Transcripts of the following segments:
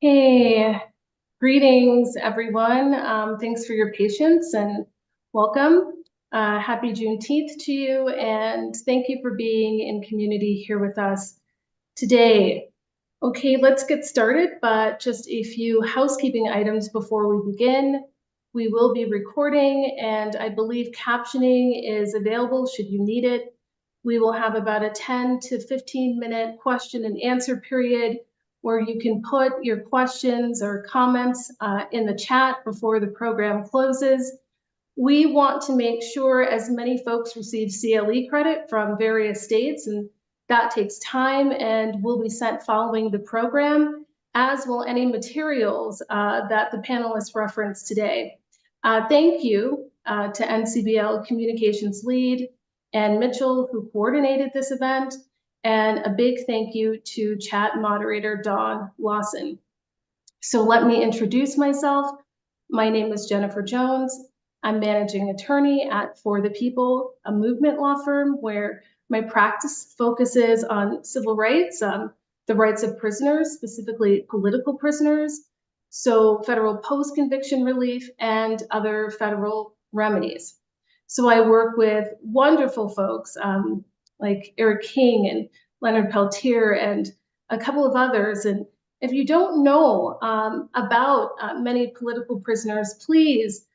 Hey, greetings, everyone. Thanks for your patience and welcome. Happy Juneteenth to you, and thank you for being in community here with us today. Okay, let's get started, but just a few housekeeping items before we begin. We will be recording, and I believe captioning is available should you need it. We will have about a 10 to 15-minute question and answer period where you can put your questions or comments in the chat before the program closes. We want to make sure as many folks receive CLE credit from various states, and that takes time and will be sent following the program, as will any materials that the panelists referenced today. Thank you to NCBL Communications Lead and Mitchell, who coordinated this event, and a big thank you to chat moderator Dawn Lawson. So let me introduce myself. My name is Jenipher Jones. I'm managing attorney at For the People, a movement law firm where my practice focuses on civil rights, the rights of prisoners, specifically political prisoners, so federal post-conviction relief and other federal remedies. So I work with wonderful folks like Eric King and Leonard Peltier and a couple of others. And if you don't know about many political prisoners, please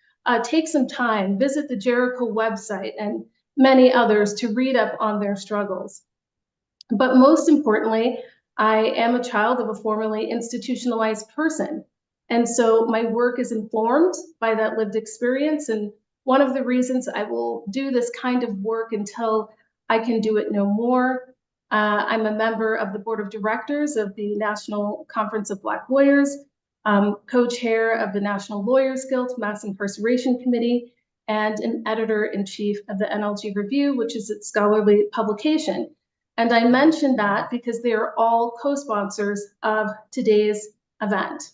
take some time, visit the Jericho website and many others to read up on their struggles. But most importantly, I am a child of a formerly institutionalized person. And so my work is informed by that lived experience. And one of the reasons I will do this kind of work until I can do it no more. I'm a member of the board of directors of the National Conference of Black Lawyers, co-chair of the National Lawyers Guild Mass Incarceration Committee, and an editor-in-chief of the NLG Review, which is its scholarly publication. And I mention that because they are all co-sponsors of today's event.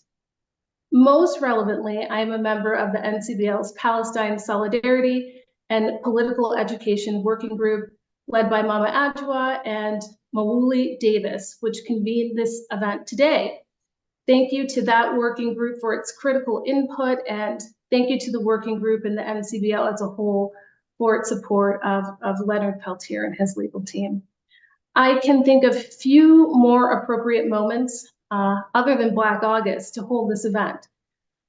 Most relevantly, I am a member of the NCBL's Palestine Solidarity and Political Education Working Group, led by Mama Adjoa and Mawuli Davis, which convened this event today. Thank you to that working group for its critical input, and thank you to the working group and the NCBL as a whole for its support of Leonard Peltier and his legal team. I can think of few more appropriate moments other than Black August to hold this event.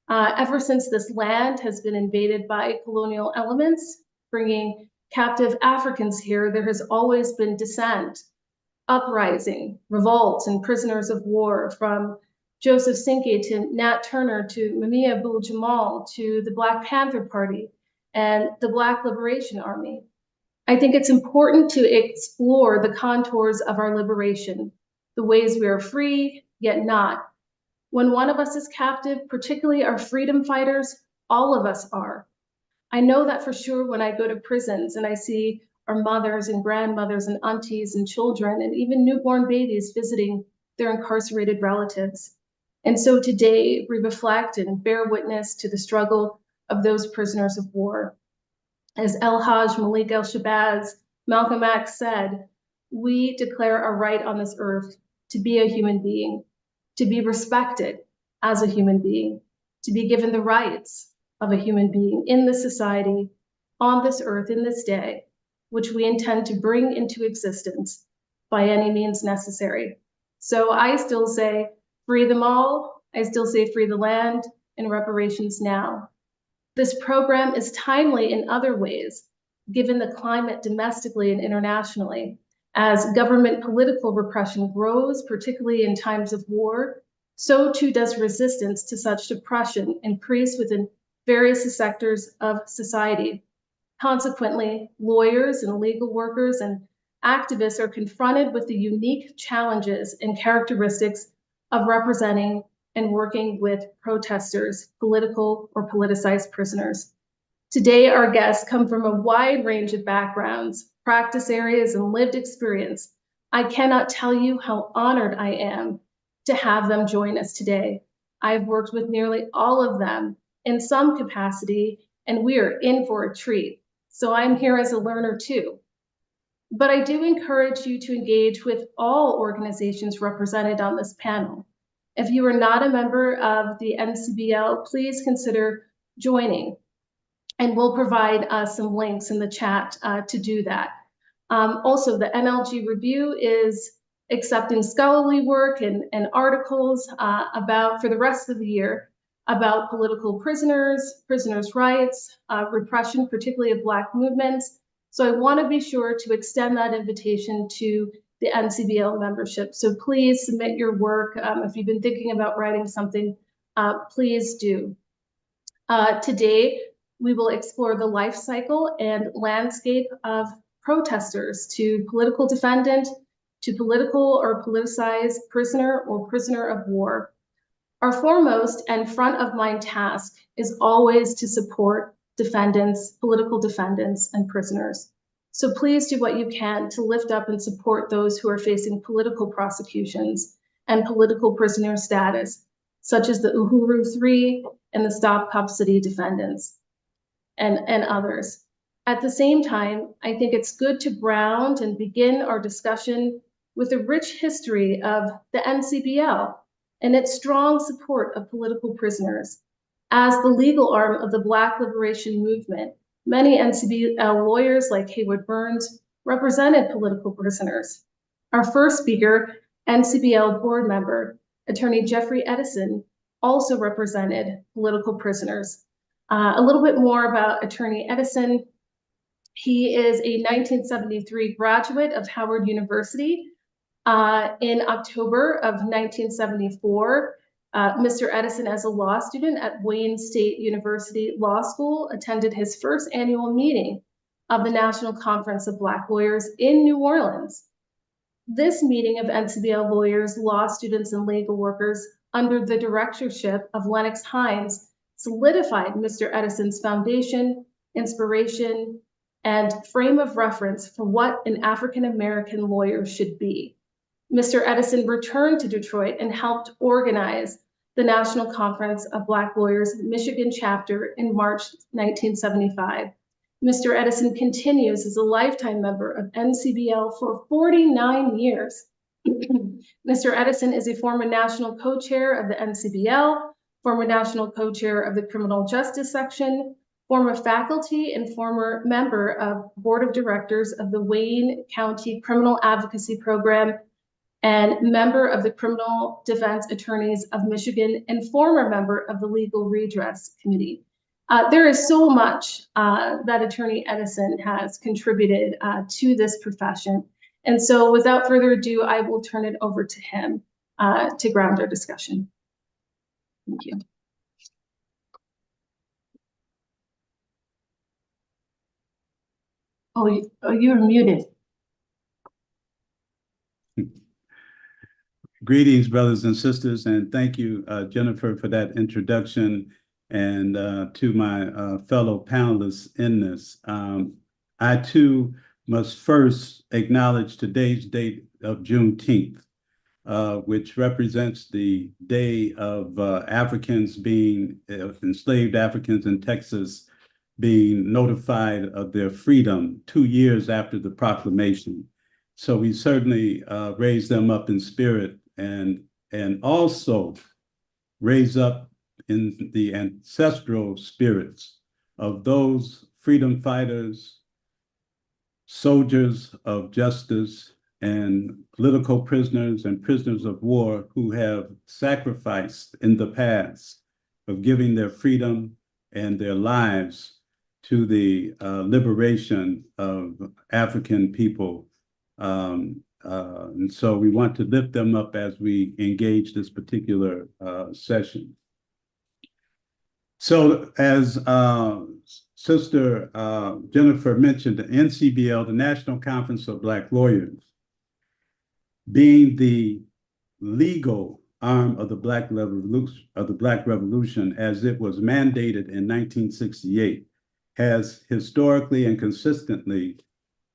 Ever since this land has been invaded by colonial elements, bringing captive Africans here, there has always been dissent, uprising, revolt, and prisoners of war, from Joseph Cinque to Nat Turner to Mumia Abu-Jamal to the Black Panther Party and the Black Liberation Army. I think it's important to explore the contours of our liberation, the ways we are free, yet not. When one of us is captive, particularly our freedom fighters, all of us are. I know that for sure when I go to prisons and I see our mothers and grandmothers and aunties and children and even newborn babies visiting their incarcerated relatives. And so today we reflect and bear witness to the struggle of those prisoners of war. As El Hajj Malik El-Shabazz, Malcolm X said, we declare our right on this earth to be a human being, to be respected as a human being, to be given the rights of a human being in this society, on this earth, in this day, which we intend to bring into existence by any means necessary. So I still say, free them all. I still say, free the land and reparations now. This program is timely in other ways, given the climate domestically and internationally. As government political repression grows, particularly in times of war, so too does resistance to such oppression increase within various sectors of society. Consequently, lawyers and legal workers and activists are confronted with the unique challenges and characteristics of representing and working with protesters, political or politicized prisoners. Today, our guests come from a wide range of backgrounds, practice areas, and lived experience. I cannot tell you how honored I am to have them join us today. I've worked with nearly all of them in some capacity, and we are in for a treat. So I'm here as a learner too. But I do encourage you to engage with all organizations represented on this panel. If you are not a member of the NCBL, please consider joining, and we'll provide some links in the chat to do that. Also, the NLG review is accepting scholarly work and articles for the rest of the year about political prisoners, prisoners' rights, repression, particularly of Black movements. So I want to be sure to extend that invitation to the NCBL membership. So please submit your work. If you've been thinking about writing something, please do. Today, we will explore the life cycle and landscape of protesters to political defendant, to political or politicized prisoner or prisoner of war. Our foremost and front of mind task is always to support defendants, political defendants, and prisoners. So please do what you can to lift up and support those who are facing political prosecutions and political prisoner status, such as the Uhuru 3 and the Stop Cop City defendants and others. At the same time, I think it's good to ground and begin our discussion with a rich history of the NCBL and its strong support of political prisoners. As the legal arm of the Black liberation movement, many NCBL lawyers like Haywood Burns represented political prisoners. Our first speaker, NCBL board member, attorney Jeffrey Edison, also represented political prisoners. A little bit more about attorney Edison. He is a 1973 graduate of Howard University. In October of 1974, Mr. Edison, as a law student at Wayne State University Law School, attended his first annual meeting of the National Conference of Black Lawyers in New Orleans. This meeting of NCBL lawyers, law students, and legal workers under the directorship of Lennox Hines solidified Mr. Edison's foundation, inspiration, and frame of reference for what an African-American lawyer should be. Mr. Edison returned to Detroit and helped organize the National Conference of Black Lawyers Michigan chapter in March 1975. Mr. Edison continues as a lifetime member of NCBL for 49 years. Mr. Edison is a former national co-chair of the NCBL, former national co-chair of the Criminal Justice Section, former faculty and former member of Board of Directors of the Wayne County Criminal Advocacy Program, and member of the Criminal Defense Attorneys of Michigan, and former member of the Legal Redress Committee. There is so much that attorney Edison has contributed to this profession. And so without further ado, I will turn it over to him to ground our discussion. Thank you. Oh, you're muted. Greetings, brothers and sisters, and thank you, Jenipher, for that introduction, and to my fellow panelists in this. I, too, must first acknowledge today's date of Juneteenth, which represents the day of Africans being, enslaved Africans in Texas being notified of their freedom 2 years after the proclamation. So we certainly raise them up in spirit and also raise up in the ancestral spirits of those freedom fighters, soldiers of justice, and political prisoners and prisoners of war who have sacrificed in the past of giving their freedom and their lives to the liberation of African people. And so we want to lift them up as we engage this particular session. So as Sister Jenipher mentioned, the NCBL, the National Conference of Black Lawyers, being the legal arm of the Black Revolution, as it was mandated in 1968, has historically and consistently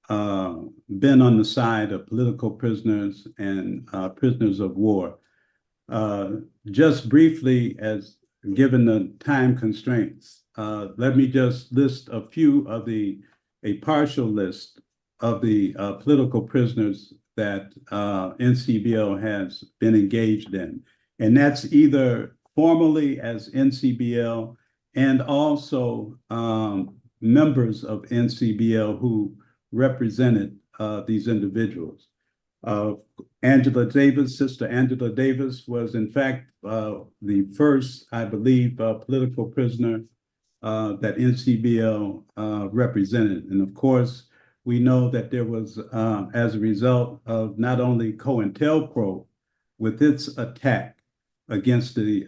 been on the side of political prisoners and prisoners of war. Just briefly, as given the time constraints, let me just list a few of a partial list of the political prisoners that NCBL has been engaged in. And that's either formally as NCBL and also members of NCBL who represented these individuals. Angela Davis, Sister Angela Davis, was in fact the first, I believe, political prisoner that NCBL represented. And of course, we know that there was, as a result of not only COINTELPRO with its attack against the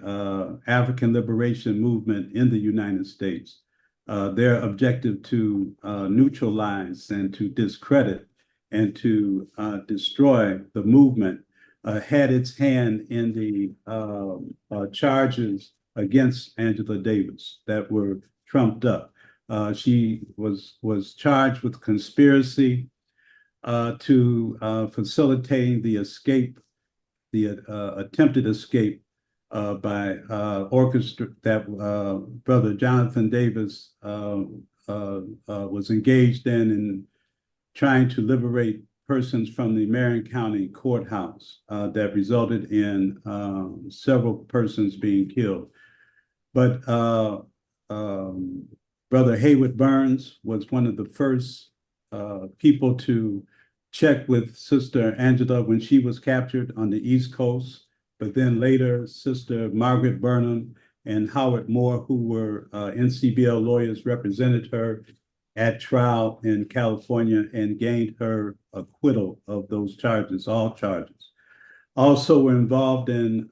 African liberation movement in the United States, their objective to neutralize and to discredit and to destroy the movement had its hand in the charges against Angela Davis that were trumped up. She was charged with conspiracy to facilitating the escape, the attempted escape by orchestra that Brother Jonathan Davis was engaged in trying to liberate persons from the Marion County courthouse that resulted in several persons being killed. But Brother Haywood Burns was one of the first people to check with Sister Angela when she was captured on the East Coast. But then later, Sister Margaret Burnham and Howard Moore, who were NCBL lawyers, represented her at trial in California and gained her acquittal of those charges, all charges. Also were involved in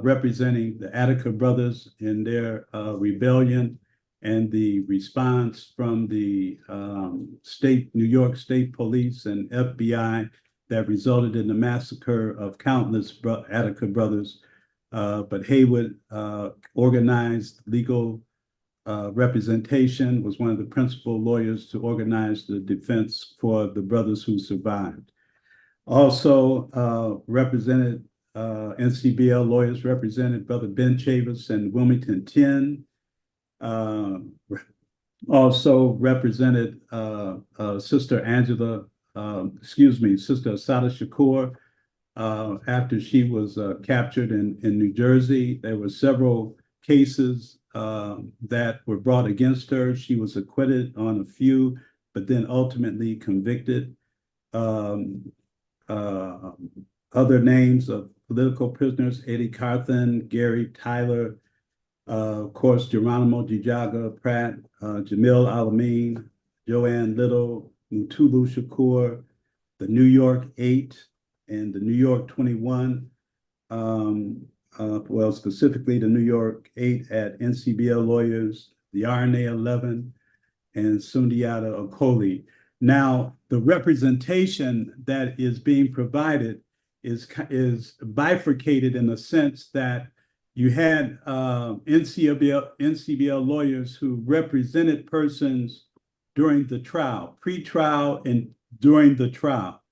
representing the Attica brothers in their rebellion and the response from the New York State Police and FBI that resulted in the massacre of countless Attica brothers. But Haywood organized legal representation, was one of the principal lawyers to organize the defense for the brothers who survived. Also represented NCBL lawyers represented Brother Ben Chavis and Wilmington 10. Also represented Sister Angela, Sister Asada Shakur after she was captured in New Jersey. There were several cases that were brought against her. She was acquitted on a few, but then ultimately convicted. Other names of political prisoners: Eddie Carthen, Gary Tyler, of course, Geronimo Gijaga Pratt, Jamil Alameen, Joanne Little, Mutulu Shakur, the New York 8 and the New York 21, well, specifically the New York 8 at NCBL lawyers, the RNA 11, and Sundiata Okoli. Now, the representation that is being provided is bifurcated in the sense that you had NCBL lawyers who represented persons during the trial, pre-trial and during the trial.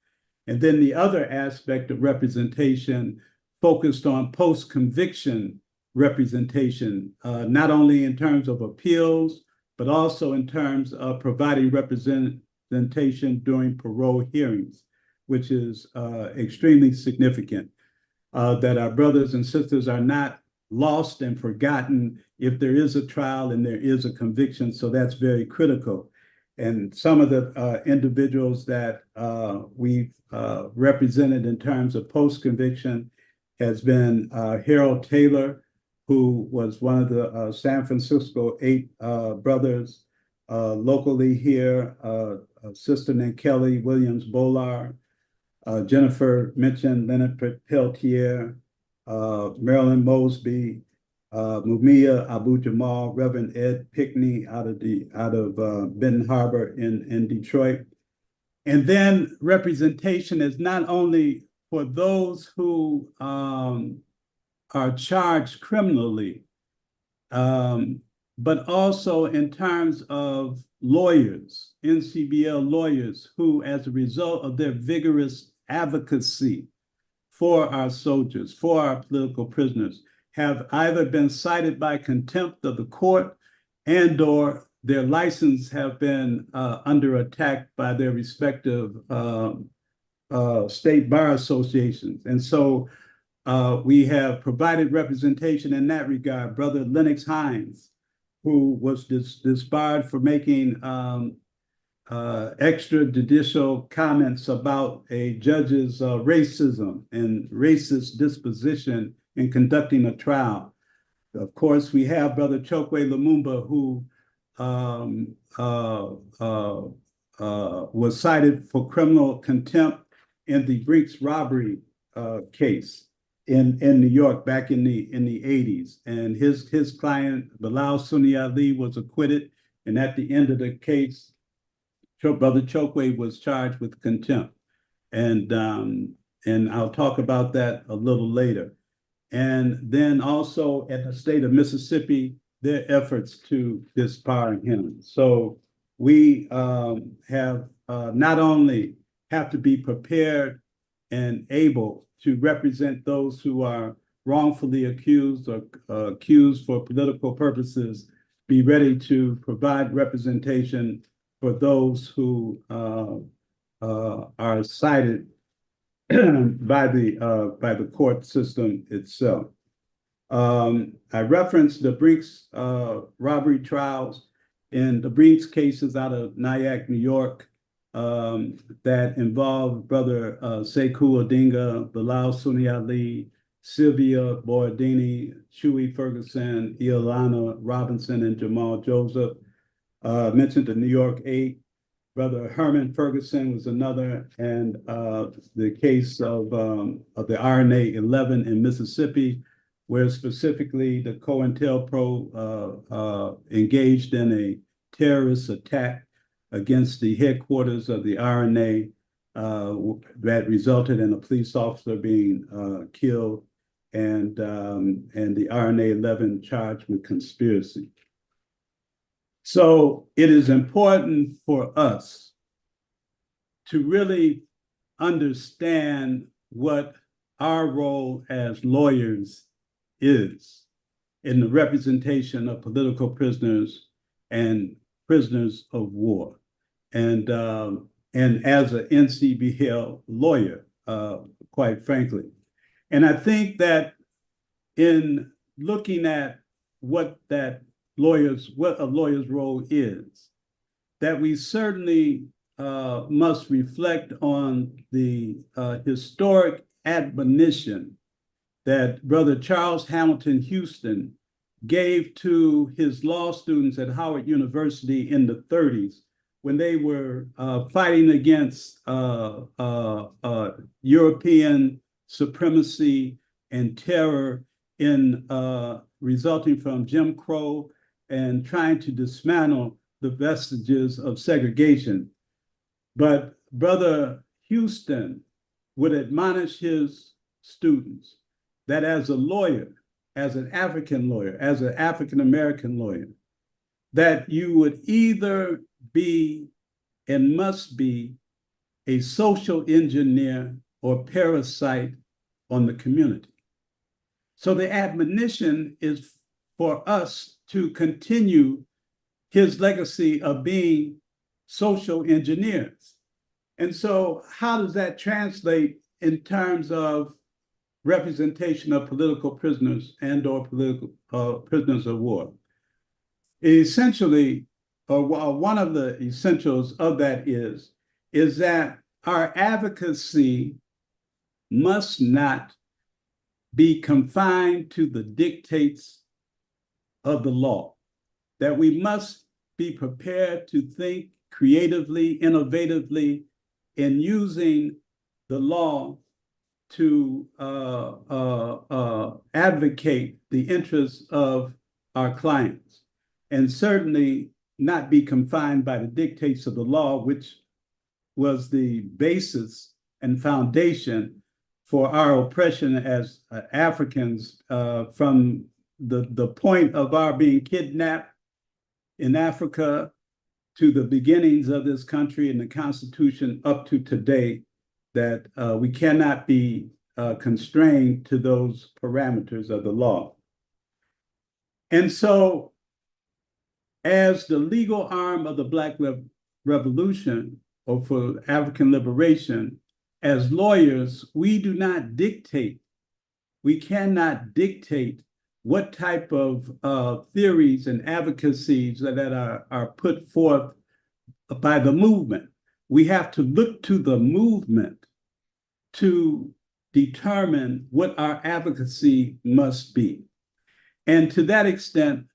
And then the other aspect of representation focused on post-conviction representation, not only in terms of appeals, but also in terms of providing representation during parole hearings, which is extremely significant, that our brothers and sisters are not lost and forgotten if there is a trial and there is a conviction. So that's very critical. And some of the individuals that we've represented in terms of post-conviction has been Harold Taylor, who was one of the San Francisco 8 brothers locally here, Sister named Kelly Williams Bolar, Jenipher mentioned Leonard Peltier, Marilyn Mosby, Mumia Abu Jamal, Reverend Ed Pickney out of Benton Harbor in Detroit. And then representation is not only for those who are charged criminally, but also in terms of lawyers, NCBL lawyers, who, as a result of their vigorous advocacy for our soldiers, for our political prisoners, have either been cited by contempt of the court and/or their license have been under attack by their respective state bar associations. And so We have provided representation in that regard. Brother Lennox Hines, who was disbarred for making extrajudicial comments about a judge's racism and racist disposition in conducting a trial. Of course, we have Brother Chokwe Lumumba, who was cited for criminal contempt in the Brinks robbery case in New York back in the 80s. And his client, Bilal Sunni Ali, was acquitted. And at the end of the case, Brother Chokwe was charged with contempt. And I'll talk about that a little later. And then also at the state of Mississippi, their efforts to disbar him. So we have not only have to be prepared and able to represent those who are wrongfully accused or accused for political purposes, be ready to provide representation for those who are cited by the court system itself. I referenced the Brinks robbery trials and the Brinks cases out of Nyack, New York, that involved Brother Sekou Odinga, Bilal Sunni Ali, Sylvia Borodini, Chewy Ferguson, Iolana Robinson, and Jamal Joseph. Mentioned the New York 8. Brother Herman Ferguson was another, and the case of the RNA-11 in Mississippi, where specifically the COINTELPRO engaged in a terrorist attack against the headquarters of the RNA that resulted in a police officer being killed, and the RNA-11 charged with conspiracy. So it is important for us to really understand what our role as lawyers is in the representation of political prisoners and prisoners of war. And as an NCBL lawyer, quite frankly. And I think that in looking at what a lawyer's role is, that we certainly must reflect on the historic admonition that Brother Charles Hamilton Houston gave to his law students at Howard University in the 30s when they were fighting against European supremacy and terror resulting from Jim Crow and trying to dismantle the vestiges of segregation. But Brother Houston would admonish his students that as a lawyer, as an African lawyer, as an African-American lawyer, that you would either be and must be a social engineer or parasite on the community. So the admonition is for us to continue his legacy of being social engineers. And so how does that translate in terms of representation of political prisoners and or political prisoners of war? Essentially, one of the essentials of that is that our advocacy must not be confined to the dictates of the law, that we must be prepared to think creatively, innovatively in using the law to advocate the interests of our clients, and certainly not be confined by the dictates of the law, which was the basis and foundation for our oppression as Africans from the point of our being kidnapped in Africa to the beginnings of this country and the Constitution up to today, that we cannot be constrained to those parameters of the law. And so as the legal arm of the Black Revolution, or for African liberation, as lawyers, we do not dictate, we cannot dictate what type of theories and advocacies that are put forth by the movement. We have to look to the movement to determine what our advocacy must be. And to that extent,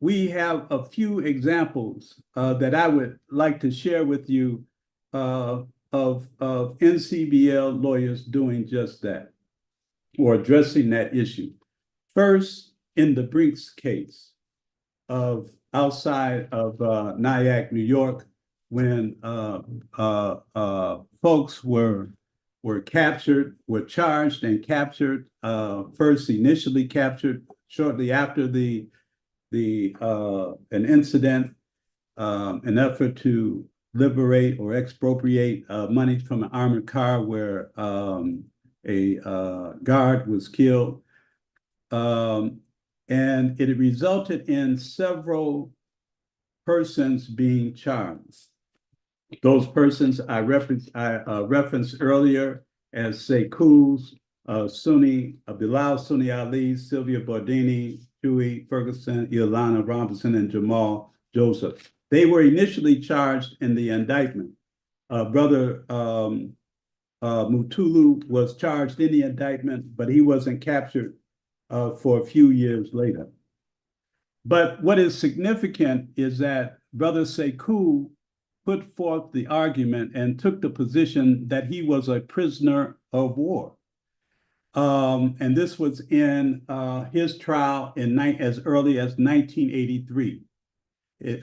we have a few examples that I would like to share with you of NCBL lawyers doing just that, or addressing that issue. First, in the Brinks case of outside of Nyack, New York, when folks were captured, were charged and captured, first initially captured shortly after an incident, an effort to liberate or expropriate money from an armored car where a guard was killed. And it resulted in several persons being charged. Those persons I referenced earlier as Sekou's, Bilal Sunni Ali, Sylvia Bordini, Huey Ferguson, Ilana Robinson, and Jamal Joseph. They were initially charged in the indictment. Brother Mutulu was charged in the indictment, but he wasn't captured for a few years later. But what is significant is that Brother Sekou put forth the argument and took the position that he was a prisoner of war. And this was in his trial as early as 1983.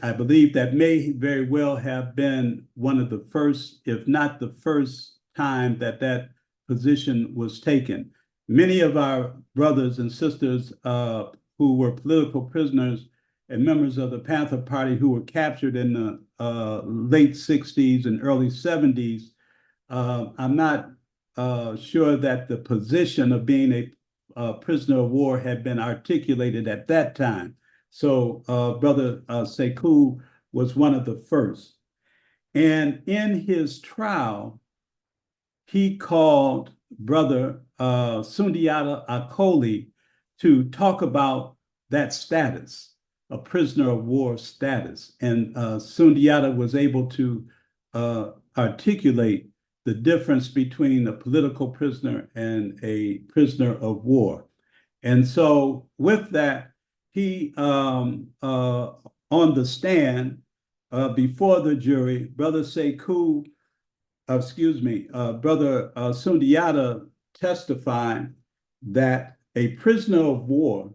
I believe that may very well have been one of the first, if not the first time that position was taken. Many of our brothers and sisters who were political prisoners and members of the Panther Party who were captured in the late 60s and early 70s, I'm not sure that the position of being a prisoner of war had been articulated at that time. So Brother Sekou was one of the first. And in his trial, he called Brother Sundiata Akoli to talk about that status, a prisoner of war status. And Sundiata was able to articulate the difference between a political prisoner and a prisoner of war. And so with that, he, on the stand before the jury, Brother Sekou, Brother Sundiata testified that a prisoner of war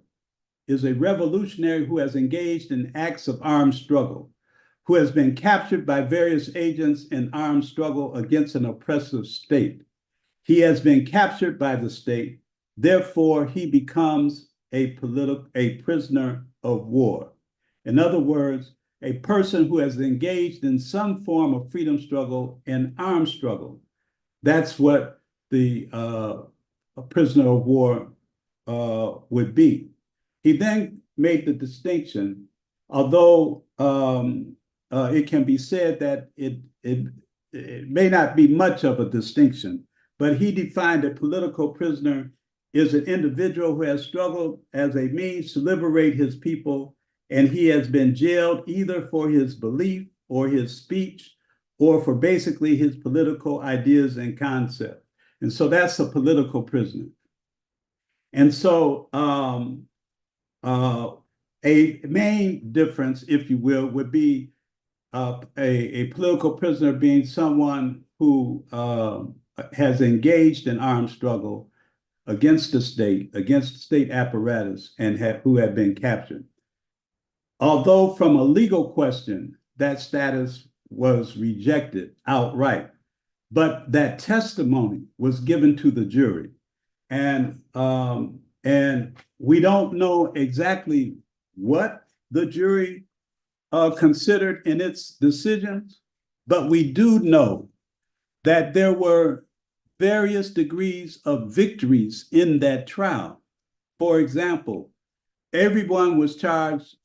is a revolutionary who has engaged in acts of armed struggle, who has been captured by various agents in armed struggle against an oppressive state. He has been captured by the state, therefore he becomes a prisoner of war. In other words, a person who has engaged in some form of freedom struggle and armed struggle. That's what the prisoner of war would be. He then made the distinction, although it can be said that it may not be much of a distinction, but he defined a political prisoner is an individual who has struggled as a means to liberate his people, and he has been jailed either for his belief or his speech or for basically his political ideas and concepts. And so that's a political prisoner. And so a main difference, if you will, would be a political prisoner being someone who has engaged in armed struggle against the state apparatus, and who have been captured. Although from a legal question, that status was rejected outright, but that testimony was given to the jury. And we don't know exactly what the jury considered in its decisions, but we do know that there were various degrees of victories in that trial. For example, everyone was charged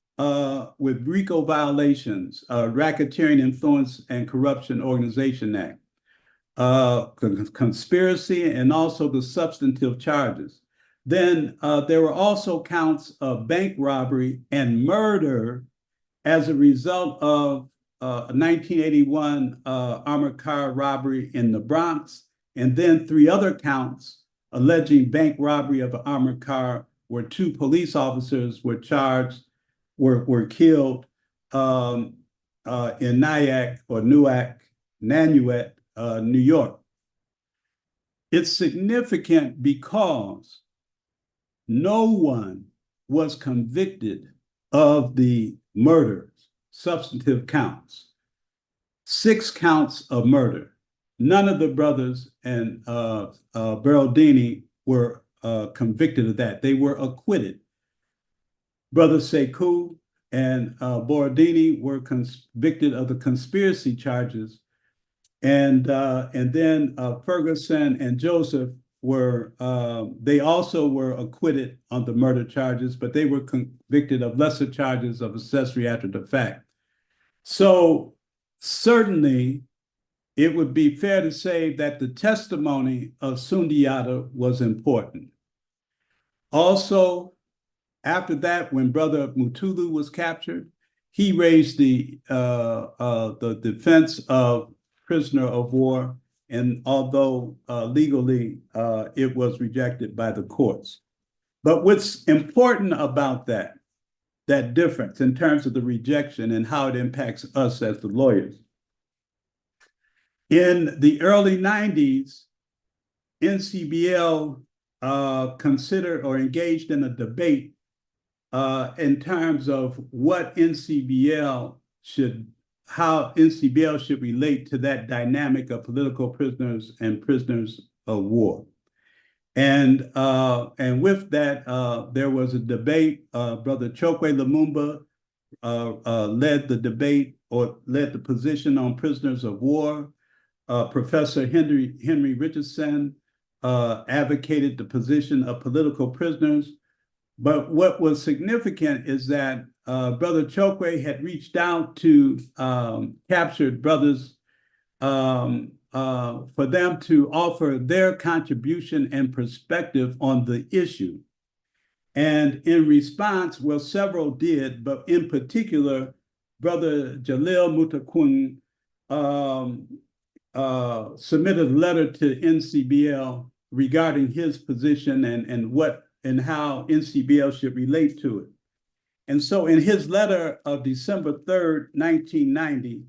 with RICO violations, Racketeering Influence and Corruption Organization Act. conspiracy, and also the substantive charges. Then there were also counts of bank robbery and murder as a result of a 1981 armored car robbery in the Bronx, and then 3 other counts alleging bank robbery of an armored car where 2 police officers were charged, were killed in Nyack or Nanuet, New York. It's significant because no one was convicted of the murders, substantive counts. 6 counts of murder. None of the brothers and Beraldini were convicted of that. They were acquitted. Brother Sekou and Borodini were convicted of the conspiracy charges, and then Ferguson and Joseph were they also were acquitted on the murder charges, but they were convicted of lesser charges of accessory after the fact. So certainly, it would be fair to say that the testimony of Sundiata was important. Also, after that, when Brother Mutulu was captured, he raised the defense of prisoner of war, and although legally it was rejected by the courts. But what's important about that difference in terms of the rejection and how it impacts us as the lawyers. In the early 90s, NCBL considered or engaged in a debate in terms of how NCBL should relate to that dynamic of political prisoners and prisoners of war. And with that, there was a debate. Brother Chokwe Lumumba led the debate or led the position on prisoners of war. Professor Henry Richardson advocated the position of political prisoners. But what was significant is that Brother Chokwe had reached out to captured brothers for them to offer their contribution and perspective on the issue. And in response, well, several did, but in particular, Brother Jalil Mutakun submitted a letter to NCBL regarding his position and how NCBL should relate to it. And so in his letter of December 3rd, 1990,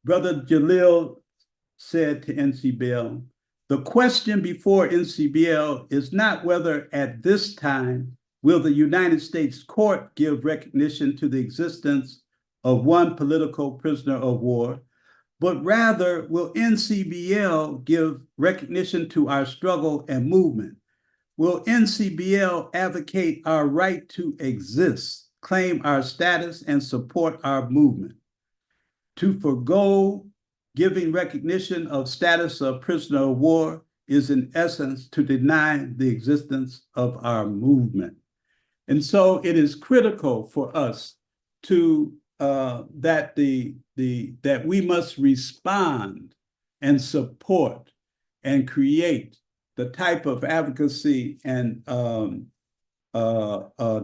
Brother Jalil said to NCBL, the question before NCBL is not whether at this time will the United States court give recognition to the existence of one political prisoner of war, but rather will NCBL give recognition to our struggle and movement? Will NCBL advocate our right to exist, claim our status, and support our movement? To forego giving recognition of status of prisoner of war is in essence to deny the existence of our movement. And so it is critical for us to that we must respond and support and create the type of advocacy and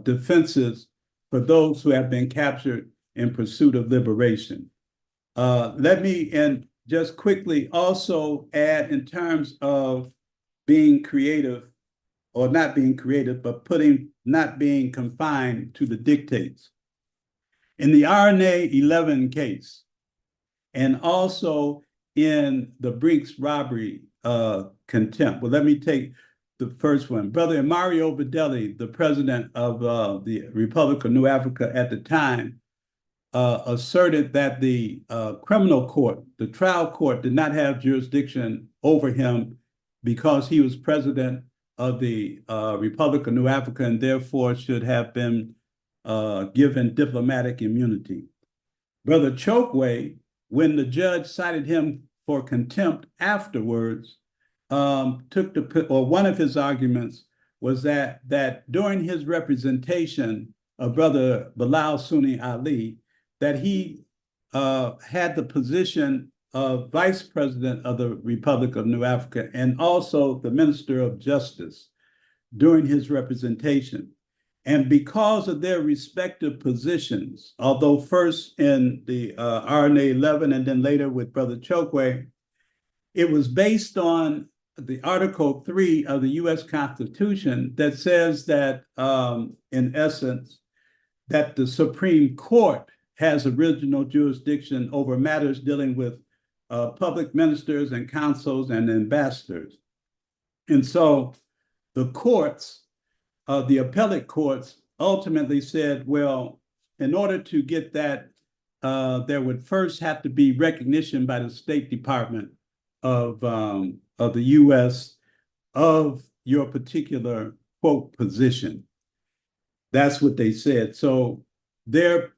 defenses for those who have been captured in pursuit of liberation. Let me just quickly also add in terms of being creative, or not being creative, but not being confined to the dictates. In the RNA 11 case, and also in the Brinks robbery contempt. Well, let me take the first one. Brother Mario Bedelli, the president of the Republic of New Africa at the time, asserted that the criminal court, the trial court, did not have jurisdiction over him because he was president of the Republic of New Africa and therefore should have been given diplomatic immunity. Brother Chokwe, when the judge cited him for contempt afterwards, one of his arguments was that during his representation of Brother Bilal Sunni Ali, that he had the position vice president of the Republic of New Africa and also the Minister of Justice during his representation. And because of their respective positions, although first in the RNA 11 and then later with Brother Chokwe, it was based on the Article 3 of the U.S. Constitution that says that, in essence, that the Supreme Court has original jurisdiction over matters dealing with public ministers and consuls and ambassadors. And so the courts, the appellate courts, ultimately said, well, in order to get that, there would first have to be recognition by the State Department of the U.S. of your particular, quote, position. That's what they said. So their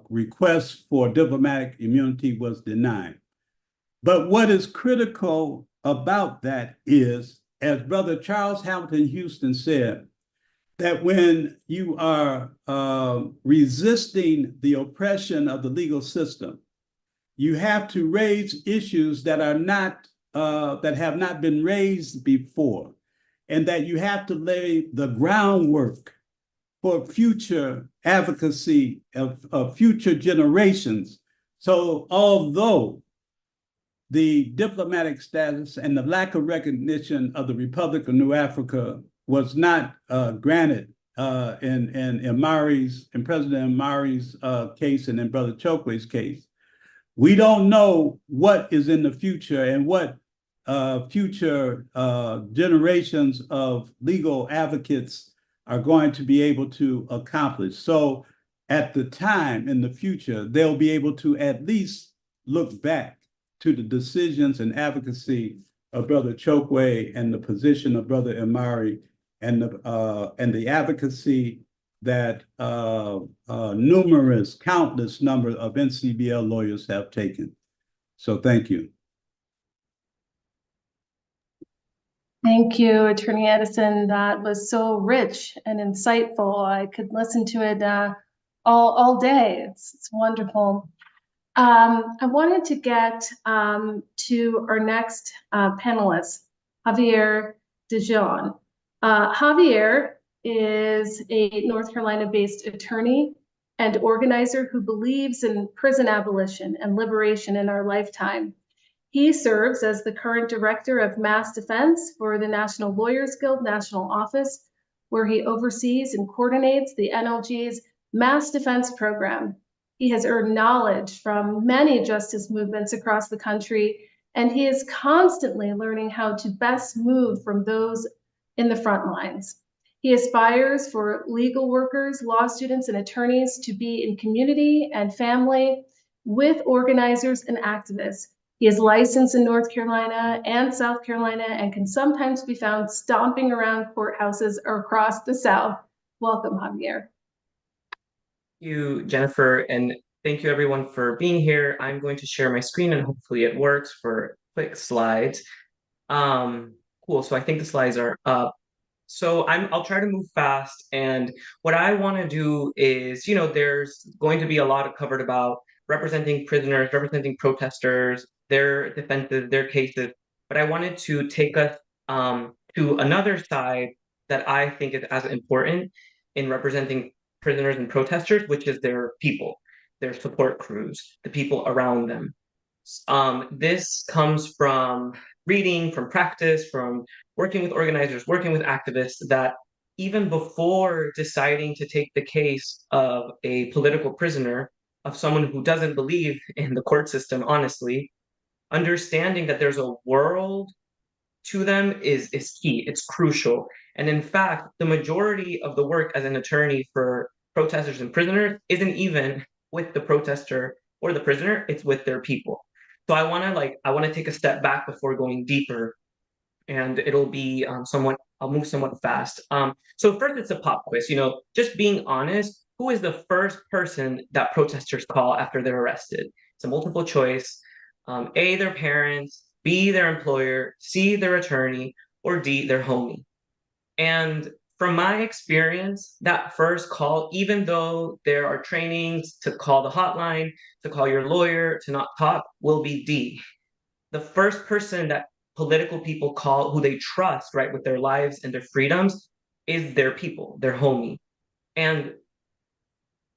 request for diplomatic immunity was denied. But what is critical about that is, as Brother Charles Hamilton Houston said, that when you are resisting the oppression of the legal system, you have to raise issues that are not that have not been raised before, and that you have to lay the groundwork for future advocacy of future generations. So although the diplomatic status and the lack of recognition of the Republic of New Africa was not granted in President Amari's case and in Brother Chokwe's case, we don't know what is in the future and what future generations of legal advocates are going to be able to accomplish. So at the time in the future, they'll be able to at least look back to the decisions and advocacy of Brother Chokwe and the position of Brother Amari and the advocacy that countless number of NCBL lawyers have taken. So thank you. Thank you, Attorney Edison. That was so rich and insightful. I could listen to it all day. It's wonderful. I wanted to get to our next panelist, Xavier Janon. Xavier is a North Carolina-based attorney and organizer who believes in prison abolition and liberation in our lifetime. He serves as the current director of mass defense for the National Lawyers Guild National Office, where he oversees and coordinates the NLG's mass defense program. He has earned knowledge from many justice movements across the country, and he is constantly learning how to best move from those in the front lines. He aspires for legal workers, law students, and attorneys to be in community and family with organizers and activists. He is licensed in North Carolina and South Carolina and can sometimes be found stomping around courthouses across the South. Welcome, Xavier. Thank you, Jennifer, and thank you everyone for being here. I'm going to share my screen and hopefully it works for quick slides. Cool, so I think the slides are up. So I'll try to move fast, and what I want to do is, there's going to be a lot covered about representing prisoners, representing protesters, their defenses, their cases, but I wanted to take us to another side that I think is as important in representing prisoners and protesters, which is their people, their support crews, the people around them. This comes from reading, from practice, from working with organizers, working with activists, that even before deciding to take the case of a political prisoner, of someone who doesn't believe in the court system, honestly, understanding that there's a world to them is key. It's crucial. And in fact, the majority of the work as an attorney for protesters and prisoners isn't even with the protester or the prisoner, it's with their people. So I want to take a step back before going deeper, and it'll be I'll move somewhat fast. So first, it's a pop quiz. Just being honest, who is the first person that protesters call after they're arrested? It's a multiple choice. A, their parents, B, their employer, C, their attorney, or D, their homie. And from my experience, that first call, even though there are trainings to call the hotline, to call your lawyer, to not talk, will be D. The first person that political people call who they trust, right, with their lives and their freedoms is their people, their homie. And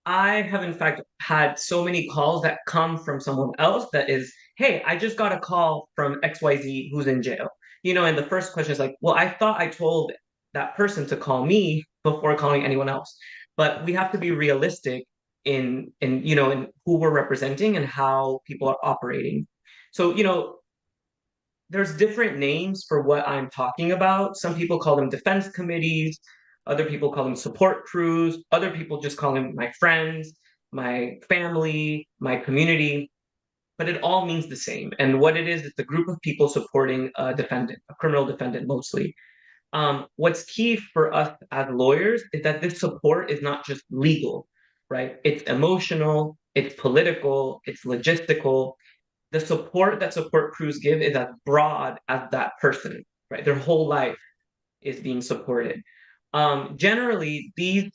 I have in fact had so many calls that come from someone else that is, hey, I just got a call from XYZ who's in jail. And the first question is like, well, I thought I told that person to call me before calling anyone else. But we have to be realistic in who we're representing and how people are operating. So, there's different names for what I'm talking about. Some people call them defense committees, other people call them support crews, other people just call them my friends, my family, my community, but it all means the same. And what it is, it's a group of people supporting a defendant, a criminal defendant mostly. What's key for us as lawyers is that this support is not just legal, right? It's emotional, it's political, it's logistical. The support that support crews give is as broad as that person, right? Their whole life is being supported. Generally, these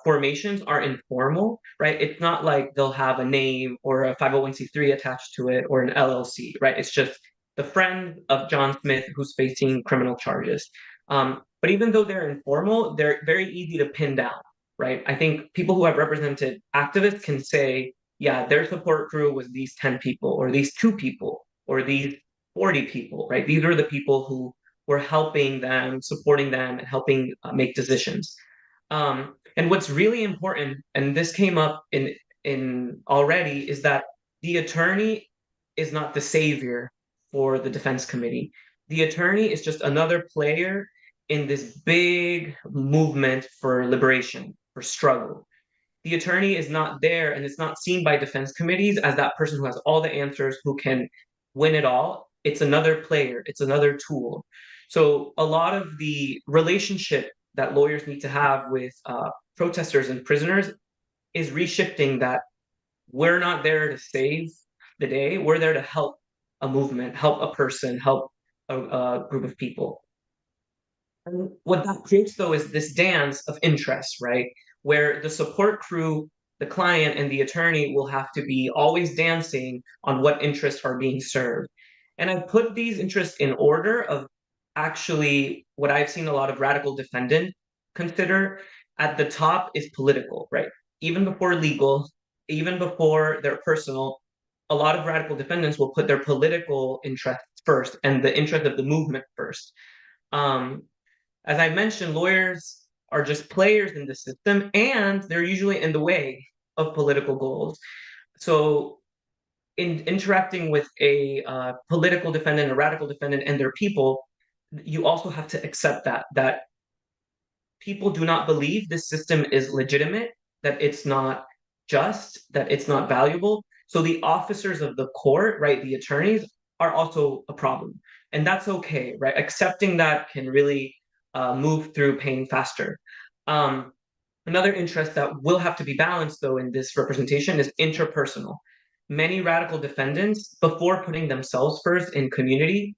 formations are informal, right? It's not like they'll have a name or a 501c3 attached to it or an LLC, right? It's just the friend of John Smith who's facing criminal charges. But even though they're informal, they're very easy to pin down, right? I think people who have represented activists can say, yeah, their support crew was these 10 people or these 2 people or these 40 people, right? These are the people who were helping them, supporting them, and helping make decisions. And what's really important, and this came up in already, is that the attorney is not the savior for the defense committee. The attorney is just another player in this big movement for liberation, for struggle. The attorney is not there and it's not seen by defense committees as that person who has all the answers, who can win it all. It's another player, it's another tool. So a lot of the relationship that lawyers need to have with protesters and prisoners is reshifting that we're not there to save the day, we're there to help a movement, help a person, help a group of people. And what that creates, though, is this dance of interests, right? Where the support crew, the client, and the attorney will have to be always dancing on what interests are being served. And I put these interests in order of actually what I've seen a lot of radical defendants consider. At the top is political, right? Even before legal, even before their personal, a lot of radical defendants will put their political interests first and the interest of the movement first. As I mentioned, lawyers are just players in the system, and they're usually in the way of political goals. So in interacting with a political defendant, a radical defendant, and their people, you also have to accept that people do not believe this system is legitimate, that it's not just, that it's not valuable. So the officers of the court, right, the attorneys, are also a problem. And that's okay, right? Accepting that can really move through pain faster. Another interest that will have to be balanced, though, in this representation is interpersonal. Many radical defendants, before putting themselves first in community,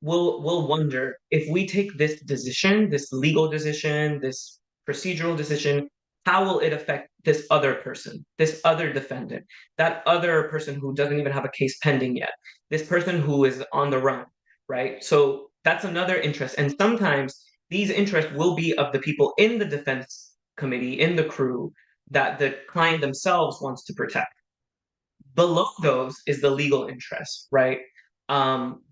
will wonder, if we take this decision, this legal decision, this procedural decision, how will it affect this other person, this other defendant, that other person who doesn't even have a case pending yet, this person who is on the run, right? So that's another interest. And sometimes these interests will be of the people in the defense committee, in the crew, that the client themselves wants to protect. Below those is the legal interest, right?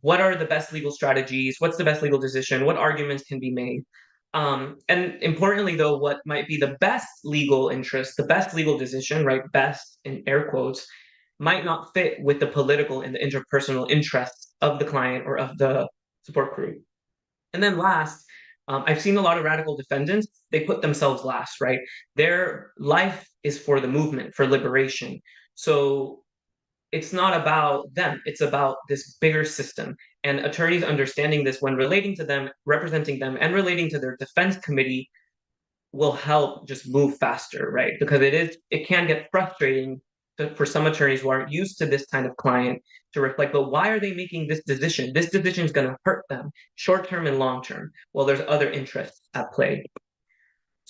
What are the best legal strategies? What's the best legal decision? What arguments can be made? And importantly, though, what might be the best legal interest, the best legal decision, right? Best in air quotes, might not fit with the political and the interpersonal interests of the client or of the support crew. And then last, I've seen a lot of radical defendants, they put themselves last, right? Their life is for the movement, for liberation. So it's not about them, it's about this bigger system. And attorneys understanding this when relating to them, representing them, and relating to their defense committee will help just move faster, right? Because it can get frustrating for some attorneys who aren't used to this kind of client to reflect, but why are they making this decision? This decision is going to hurt them short term and long term. Well, there's other interests at play.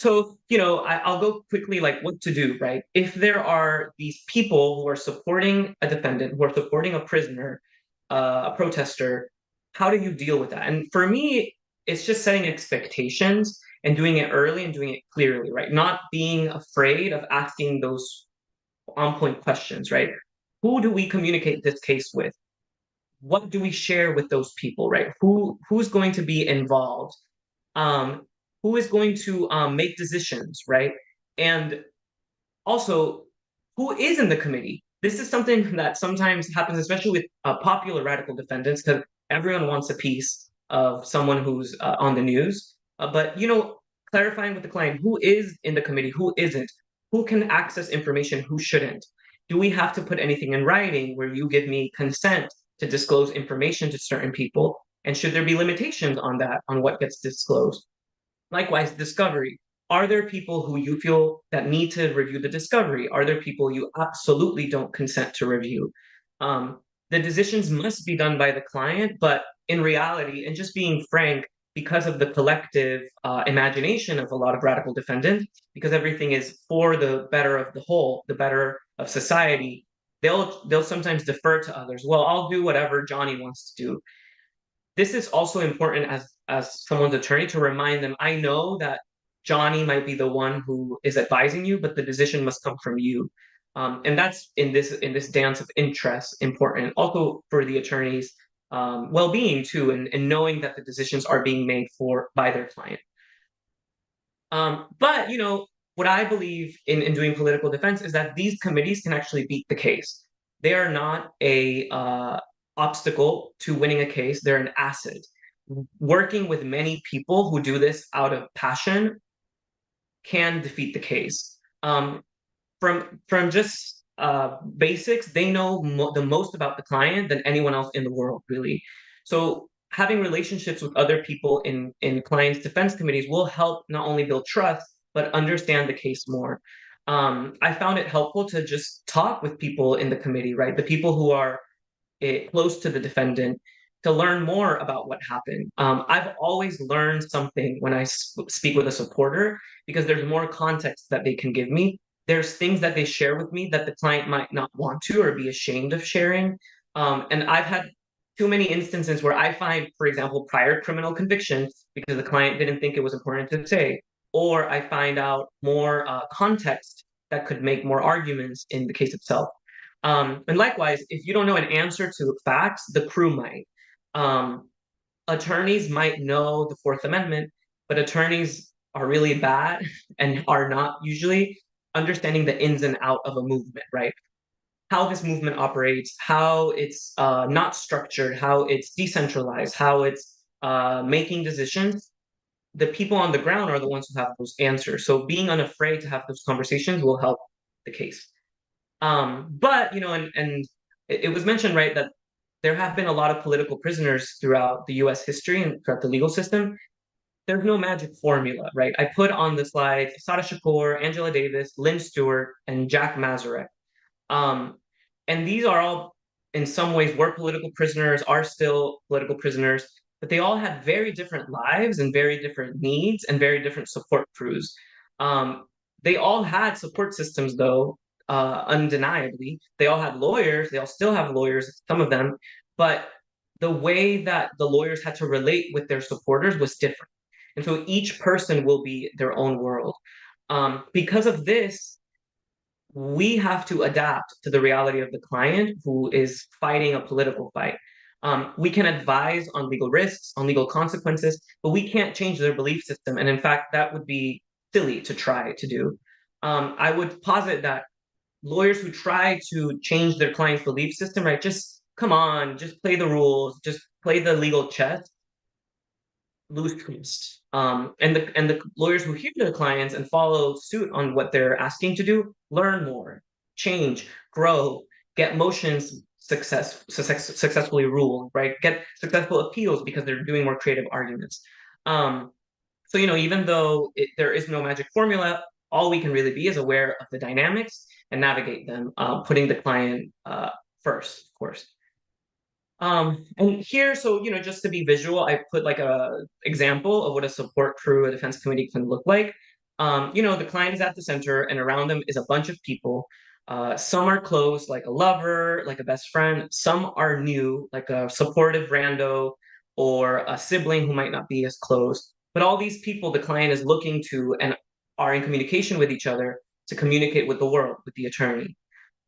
So, I'll go quickly like what to do, right? If there are these people who are supporting a defendant, who are supporting a prisoner, a protester, how do you deal with that? And for me, it's just setting expectations and doing it early and doing it clearly, right? Not being afraid of asking those on point questions, right? Who do we communicate this case with? What do we share with those people, right? Who's going to be involved? Um, who is going to make decisions, right? And also, who is in the committee? This is something that sometimes happens, especially with popular radical defendants, because everyone wants a piece of someone who's on the news. But clarifying with the client who is in the committee, who isn't, who can access information, who shouldn't. Do we have to put anything in writing where you give me consent to disclose information to certain people? And should there be limitations on that, on what gets disclosed? Likewise, discovery. Are there people who you feel that need to review the discovery? Are there people you absolutely don't consent to review? The decisions must be done by the client, but in reality, and just being frank, because of the collective imagination of a lot of radical defendants, because everything is for the better of the whole, the better of society, they'll sometimes defer to others. Well, I'll do whatever Johnny wants to do. This is also important as someone's attorney to remind them, I know that Johnny might be the one who is advising you, but the decision must come from you. And that's in this dance of interest important also for the attorney's well-being too, and knowing that the decisions are being made by their client. But what I believe in doing political defense is that these committees can actually beat the case. They are not a obstacle to winning a case. They're an asset. Working with many people who do this out of passion can defeat the case. From just basics, they know the most about the client than anyone else in the world, really. So having relationships with other people in clients' defense committees will help not only build trust, but understand the case more. I found it helpful to just talk with people in the committee, right? The people who are close to the defendant to learn more about what happened. I've always learned something when I speak with a supporter because there's more context that they can give me. There's things that they share with me that the client might not want to or be ashamed of sharing. And I've had too many instances where I find, for example, prior criminal convictions because the client didn't think it was important to say, or I find out more context that could make more arguments in the case itself. And likewise, if you don't know an answer to facts, the crew might. Attorneys might know the Fourth Amendment, but attorneys are really bad and are not usually understanding the ins and out of a movement, right? How this movement operates, how it's not structured, how it's decentralized, how it's making decisions. The people on the ground are the ones who have those answers. So being unafraid to have those conversations will help the case. But and it was mentioned, right, that there have been a lot of political prisoners throughout the U.S. history and throughout the legal system. There's no magic formula, right? I put on the slide Sada Shakur, Angela Davis, Lynn Stewart, and Jack Mazarek. And these are all, in some ways, were political prisoners, are still political prisoners, but they all had very different lives and very different needs and very different support crews. They all had support systems, though, undeniably. They all had lawyers. They all still have lawyers, some of them, but the way that the lawyers had to relate with their supporters was different. And so each person will be their own world. Because of this, we have to adapt to the reality of the client who is fighting a political fight. We can advise on legal risks, on legal consequences, but we can't change their belief system. And in fact, that would be silly to try to do. I would posit that lawyers who try to change their client's belief system, right, just come on, just play the rules, just play the legal chess, lose trust. And the lawyers who hear their clients and follow suit on what they're asking to do, learn more, change, grow, get motions successfully ruled, right? Get successful appeals because they're doing more creative arguments. So even though there is no magic formula, all we can really be is aware of the dynamics and navigate them, putting the client first, of course. And here, so just to be visual, I put like a example of what a support crew, a defense committee can look like. The client is at the center, and around them is a bunch of people. Some are close, like a lover, like a best friend. Some are new, like a supportive rando or a sibling who might not be as close. But all these people the client is looking to and are in communication with each other to communicate with the world, with the attorney.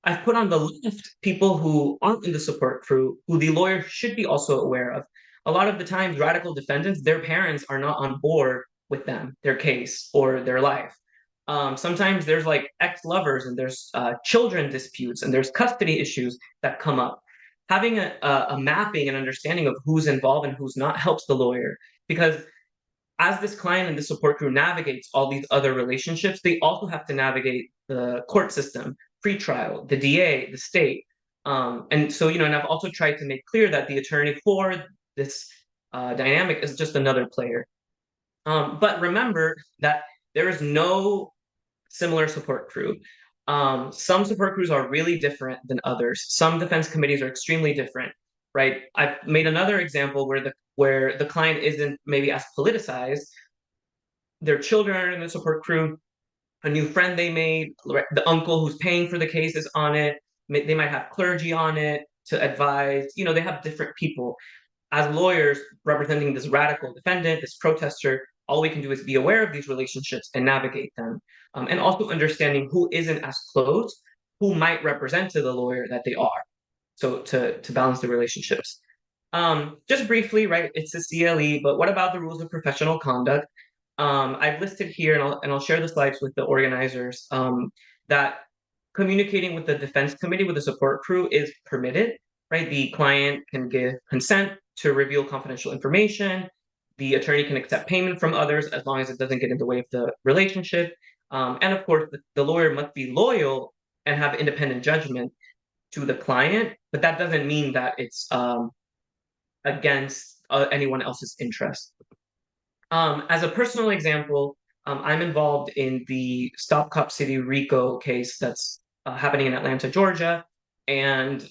I've put on the left people who aren't in the support crew, who the lawyer should be also aware of. A lot of the times, radical defendants, their parents are not on board with them, their case, or their life. Sometimes there's like ex-lovers and there's children disputes and there's custody issues that come up. Having a mapping and understanding of who's involved and who's not helps the lawyer, because as this client and the support crew navigates all these other relationships, they also have to navigate the court system, pretrial, the DA, the state. And so, and I've also tried to make clear that the attorney for this dynamic is just another player. But remember that there is no similar support crew. Some support crews are really different than others. Some defense committees are extremely different, right? I've made another example where the client isn't maybe as politicized. Their children are in the support crew, a new friend they made, the uncle who's paying for the case is on it. They might have clergy on it to advise. They have different people. As lawyers representing this radical defendant, this protester, all we can do is be aware of these relationships and navigate them. And also understanding who isn't as close, who might represent to the lawyer that they are. So to balance the relationships. Just briefly, right, it's a CLE, but what about the rules of professional conduct? I've listed here, and I'll share the slides with the organizers, that communicating with the defense committee, with the support crew is permitted, right? The client can give consent to reveal confidential information. The attorney can accept payment from others as long as it doesn't get in the way of the relationship. And of course, the lawyer must be loyal and have independent judgment to the client, but that doesn't mean that it's against anyone else's interest. As a personal example, I'm involved in the Stop Cop City RICO case that's happening in Atlanta, Georgia. And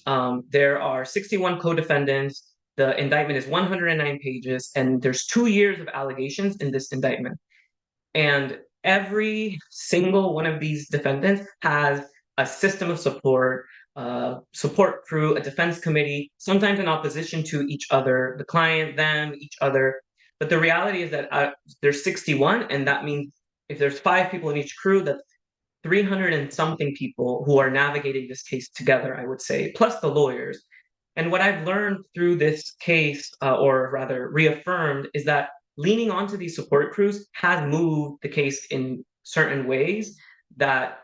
there are 61 co-defendants. The indictment is 109 pages, and there's 2 years of allegations in this indictment. And every single one of these defendants has a system of support crew, a defense committee, sometimes in opposition to each other, the client, them, each other. But the reality is that there's 61, and that means if there's 5 people in each crew, that's 300 and something people who are navigating this case together, I would say, plus the lawyers. And what I've learned through this case, or rather reaffirmed, is that leaning onto these support crews has moved the case in certain ways that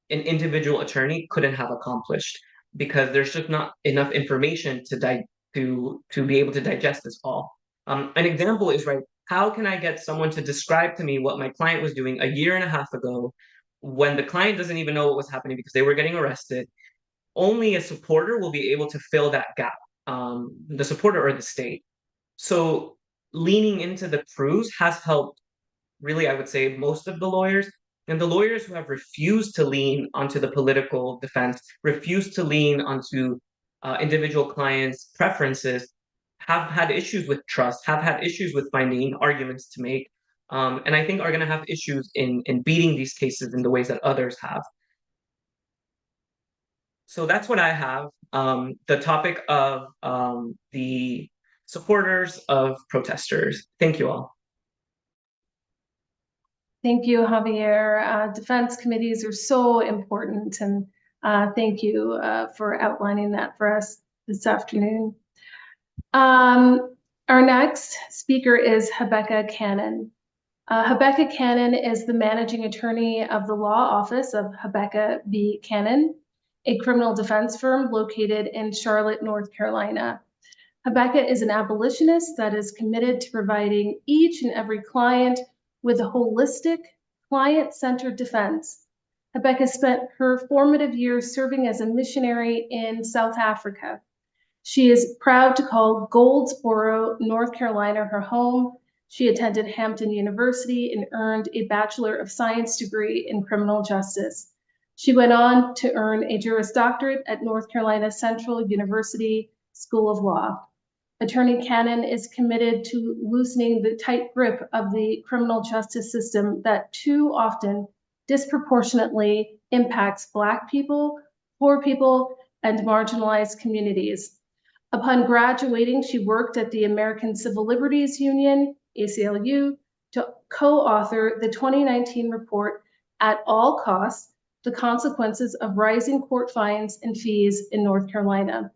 an individual attorney couldn't have accomplished, because there's just not enough information to be able to digest this all. An example is, right, how can I get someone to describe to me what my client was doing a year and a half ago when the client doesn't even know what was happening because they were getting arrested? Only a supporter will be able to fill that gap, the supporter or the state. So leaning into the crews has helped, really, I would say, most of the lawyers. And the lawyers who have refused to lean onto the political defense, refused to lean onto individual clients' preferences, have had issues with trust, have had issues with finding arguments to make, and I think are going to have issues in beating these cases in the ways that others have. So that's what I have. The topic of the supporters of protesters. Thank you all. Thank you, Javier. Defense committees are so important, and thank you for outlining that for us this afternoon. Our next speaker is Habekah Cannon. Habekah Cannon is the managing attorney of the law office of Habekah v. Cannon, a criminal defense firm located in Charlotte, North Carolina. Habekah is an abolitionist that is committed to providing each and every client with a holistic, client-centered defense. Habekah spent her formative years serving as a missionary in South Africa. She is proud to call Goldsboro, North Carolina, her home. She attended Hampton University and earned a Bachelor of Science degree in criminal justice. She went on to earn a Juris Doctorate at North Carolina Central University School of Law. Attorney Cannon is committed to loosening the tight grip of the criminal justice system that too often disproportionately impacts Black people, poor people, and marginalized communities. Upon graduating, she worked at the American Civil Liberties Union, ACLU, to co-author the 2019 report, At All Costs, The Consequences of Rising Court Fines and Fees in North Carolina.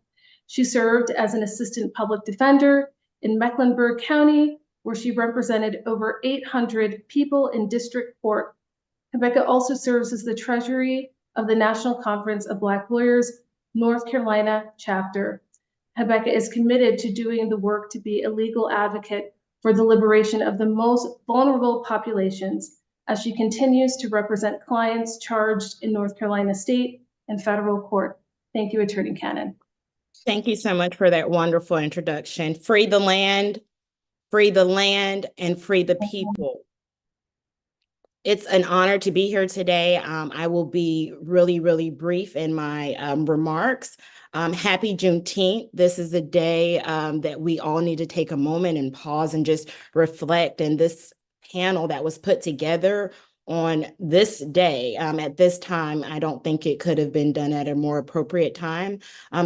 She served as an assistant public defender in Mecklenburg County, where she represented over 800 people in district court. Habekah also serves as the treasury of the National Conference of Black Lawyers, North Carolina chapter. Habekah is committed to doing the work to be a legal advocate for the liberation of the most vulnerable populations as she continues to represent clients charged in North Carolina state and federal court. Thank you, Attorney Cannon. Thank you so much for that wonderful introduction. Free the land, and free the people. It's an honor to be here today. I will be really, really brief in my remarks. Happy Juneteenth. This is a day that we all need to take a moment and pause and just reflect. And this panel that was put together on this day, at this time, I don't think it could have been done at a more appropriate time.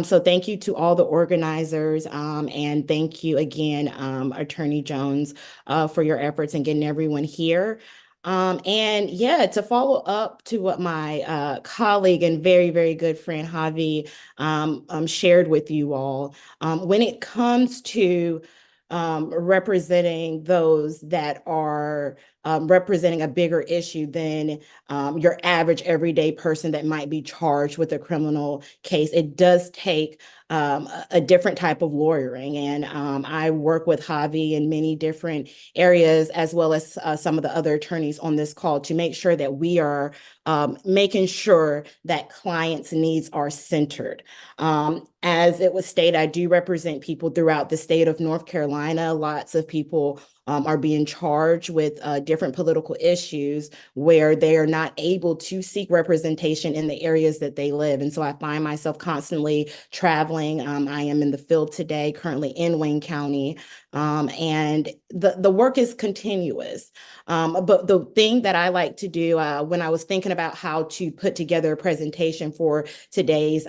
So thank you to all the organizers, and thank you again, Attorney Jones, for your efforts in getting everyone here. And yeah, to follow up to what my colleague and very, very good friend Javi shared with you all, when it comes to representing those that are representing a bigger issue than your average everyday person that might be charged with a criminal case, it does take a different type of lawyering. And I work with Javi in many different areas, as well as some of the other attorneys on this call, to make sure that we are making sure that clients' needs are centered. As it was stated, I do represent people throughout the state of North Carolina. Lots of people are being charged with different political issues where they are not able to seek representation in the areas that they live. And so I find myself constantly traveling. I am in the field today, currently in Wayne County, and the work is continuous. But the thing that I like to do when I was thinking about how to put together a presentation for today's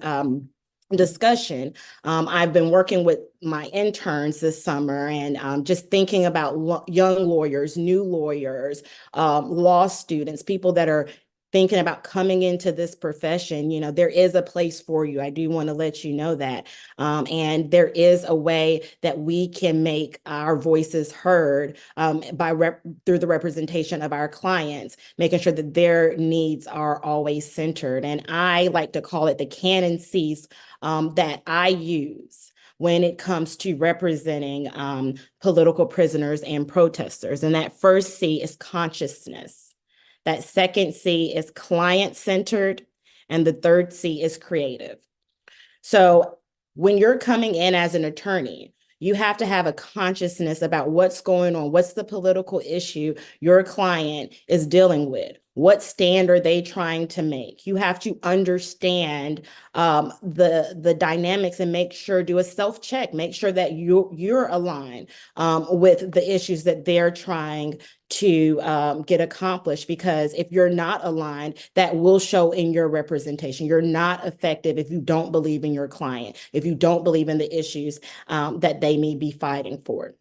discussion, I've been working with my interns this summer and just thinking about young lawyers, new lawyers, law students, people that are thinking about coming into this profession. You know, there is a place for you. I do want to let you know that. And there is a way that we can make our voices heard through the representation of our clients, making sure that their needs are always centered. And I like to call it the canon C's that I use when it comes to representing political prisoners and protesters. And that first C is consciousness. That second C is client-centered, and the third C is creative. So when you're coming in as an attorney, you have to have a consciousness about what's going on, what's the political issue your client is dealing with. What stand are they trying to make? You have to understand the dynamics and make sure, do a self-check, make sure that you're aligned with the issues that they're trying to get accomplished. Because if you're not aligned, that will show in your representation. You're not effective if you don't believe in your client, if you don't believe in the issues that they may be fighting for.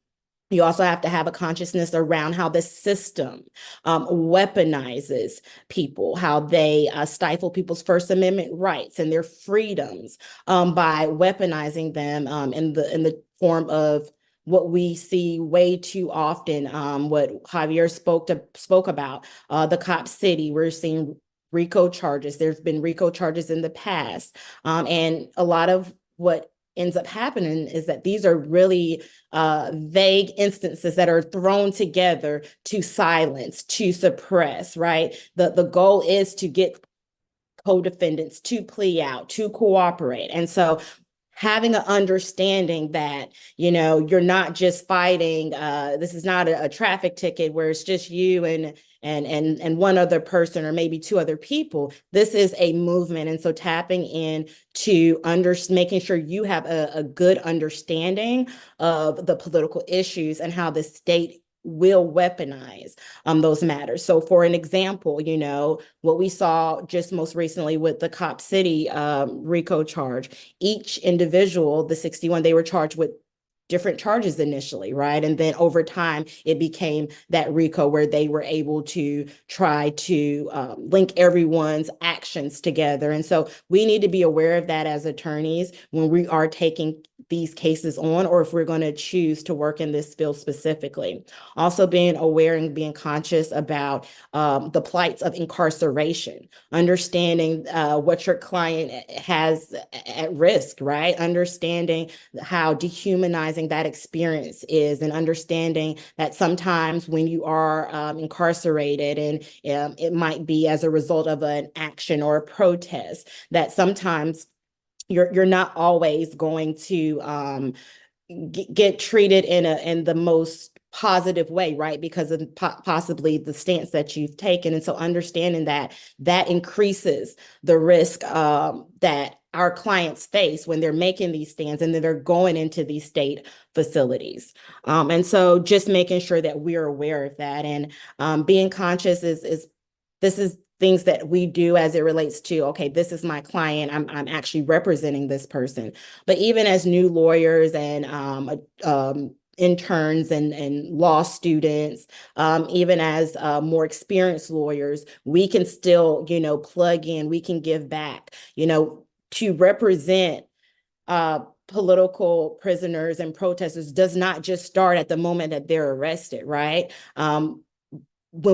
You also have to have a consciousness around how the system weaponizes people, how they stifle people's First Amendment rights and their freedoms by weaponizing them in the form of what we see way too often, what Xavier spoke about, the cop city. We're seeing RICO charges. There's been RICO charges in the past. And a lot of what ends up happening is that these are really vague instances that are thrown together to silence, to suppress, right? The goal is to get co-defendants to plea out, to cooperate. And so having an understanding that, you know, you're not just fighting, this is not a traffic ticket where it's just you and one other person or maybe two other people. This is a movement. And so tapping in to making sure you have a good understanding of the political issues and how the state will weaponize those matters. So for an example, you know, what we saw just most recently with the Cop City RICO charge, each individual, the 61, they were charged with different charges initially, right? And then over time, it became that RICO where they were able to try to link everyone's actions together. And so we need to be aware of that as attorneys when we are taking these cases on, or if we're going to choose to work in this field specifically. Also being aware and being conscious about the plights of incarceration, understanding what your client has at risk, right? Understanding how dehumanizing that experience is, and understanding that sometimes when you are incarcerated and it might be as a result of an action or a protest, that sometimes you're not always going to get treated in the most positive way, right? Because of possibly the stance that you've taken. And so understanding that increases the risk that our clients face when they're making these stands and then they're going into these state facilities. And so just making sure that we're aware of that, and being conscious this is things that we do as it relates to, okay, this is my client, I'm actually representing this person. But even as new lawyers and interns and law students, even as more experienced lawyers, we can still, you know, plug in, we can give back, you know, to represent political prisoners and protesters does not just start at the moment that they're arrested, right? When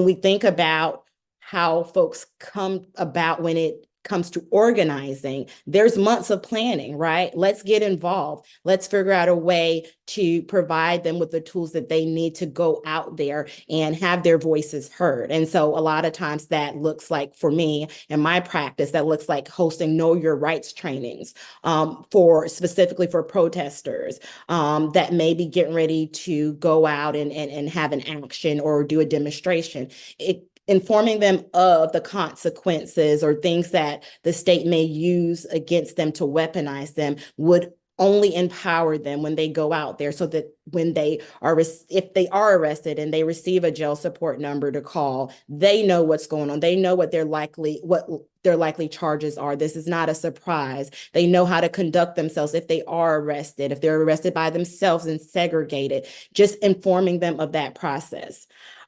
we think about how folks come about when it comes to organizing, there's months of planning, right? Let's get involved. Let's figure out a way to provide them with the tools that they need to go out there and have their voices heard. And so a lot of times that looks like, for me in my practice, that looks like hosting Know Your Rights trainings specifically for protesters that may be getting ready to go out and have an action or do a demonstration. Informing them of the consequences or things that the state may use against them to weaponize them would only empower them when they go out there, so that when they are, if they are arrested and they receive a jail support number to call, they know what's going on. They know what their likely charges are. This is not a surprise. They know how to conduct themselves if they are arrested, if they're arrested by themselves and segregated, just informing them of that process.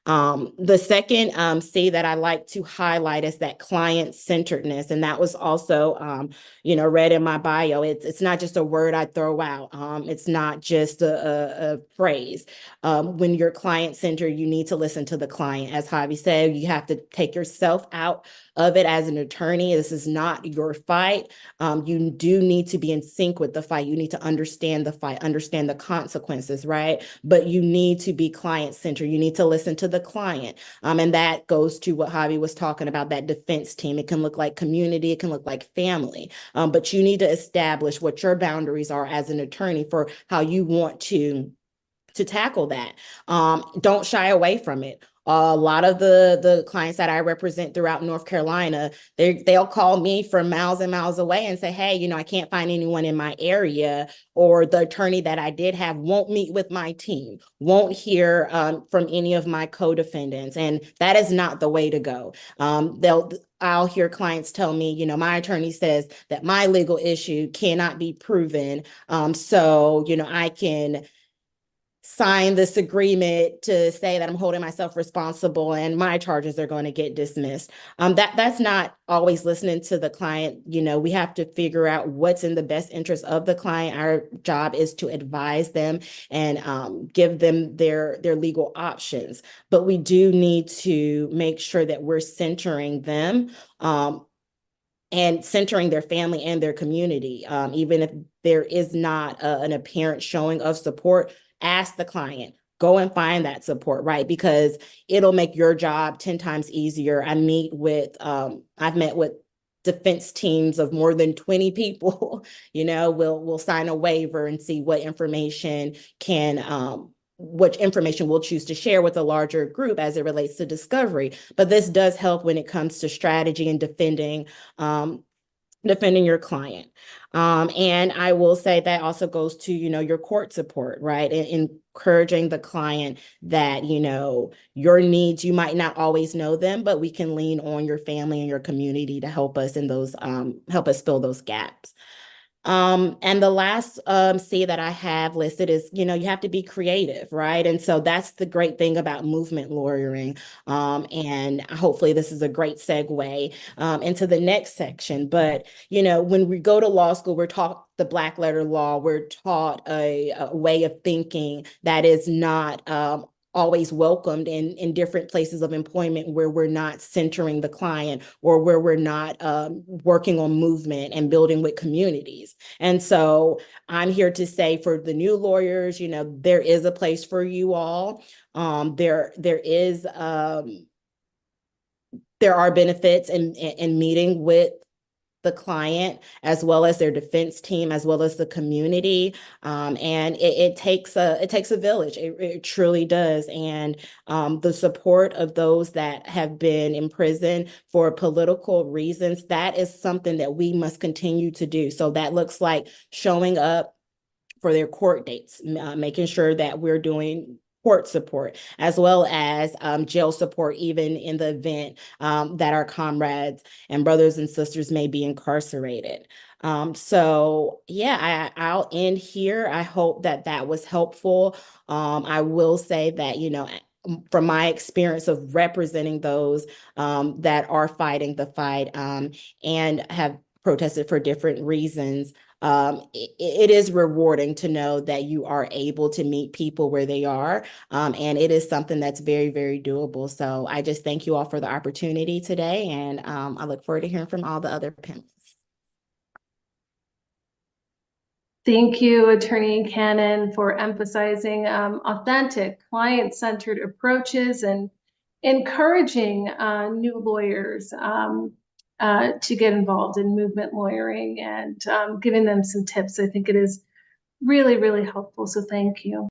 The second C that I like to highlight is that client-centeredness, and that was also, read in my bio. It's not just a word I throw out. It's not just a phrase. When you're client-centered, you need to listen to the client. As Javi said, you have to take yourself out of it as an attorney. This is not your fight. You do need to be in sync with the fight. You need to understand the fight, understand the consequences, right? But you need to be client-centered. You need to listen to the client. And that goes to what Javi was talking about, that defense team. It can look like community, it can look like family, but you need to establish what your boundaries are as an attorney for how you want to tackle that. Don't shy away from it. A lot of the clients that I represent throughout North Carolina, they'll call me from miles and miles away and say, hey, I can't find anyone in my area, or the attorney that I did have won't meet with my team, won't hear from any of my co-defendants. And that is not the way to go. I'll hear clients tell me, my attorney says that my legal issue cannot be proven. So I can sign this agreement to say that I'm holding myself responsible and my charges are going to get dismissed. That's not always listening to the client. We have to figure out what's in the best interest of the client. Our job is to advise them and give them their legal options. But we do need to make sure that we're centering them and centering their family and their community. Even if there is not an apparent showing of support, ask the client, go and find that support, right? Because it'll make your job 10 times easier. I've met with defense teams of more than 20 people, will sign a waiver and see what information we'll choose to share with a larger group as it relates to discovery. But this does help when it comes to strategy and defending your client. And I will say that also goes to, your court support, right? And encouraging the client that, your needs, you might not always know them, but we can lean on your family and your community to help us in those, help us fill those gaps. And the last C that I have listed is, you have to be creative, right? And so that's the great thing about movement lawyering. And hopefully this is a great segue into the next section. But, when we go to law school, we're taught the Black letter law, we're taught a way of thinking that is not always welcomed in different places of employment where we're not centering the client or where we're not working on movement and building with communities. And so I'm here to say for the new lawyers, there is a place for you all. There are benefits in meeting with the client, as well as their defense team, as well as the community. And it takes a village. It truly does. And the support of those that have been in prison for political reasons, that is something that we must continue to do. So that looks like showing up for their court dates, making sure that we're doing court support, as well as jail support, even in the event that our comrades and brothers and sisters may be incarcerated. So yeah, I'll end here. I hope that was helpful. I will say that, from my experience of representing those that are fighting the fight and have protested for different reasons, it is rewarding to know that you are able to meet people where they are. And it is something that's very, very doable. So I just thank you all for the opportunity today. And I look forward to hearing from all the other panelists. Thank you, Attorney Cannon, for emphasizing authentic, client-centered approaches and encouraging new lawyers to get involved in movement lawyering and giving them some tips. I think it is really, really helpful. So thank you.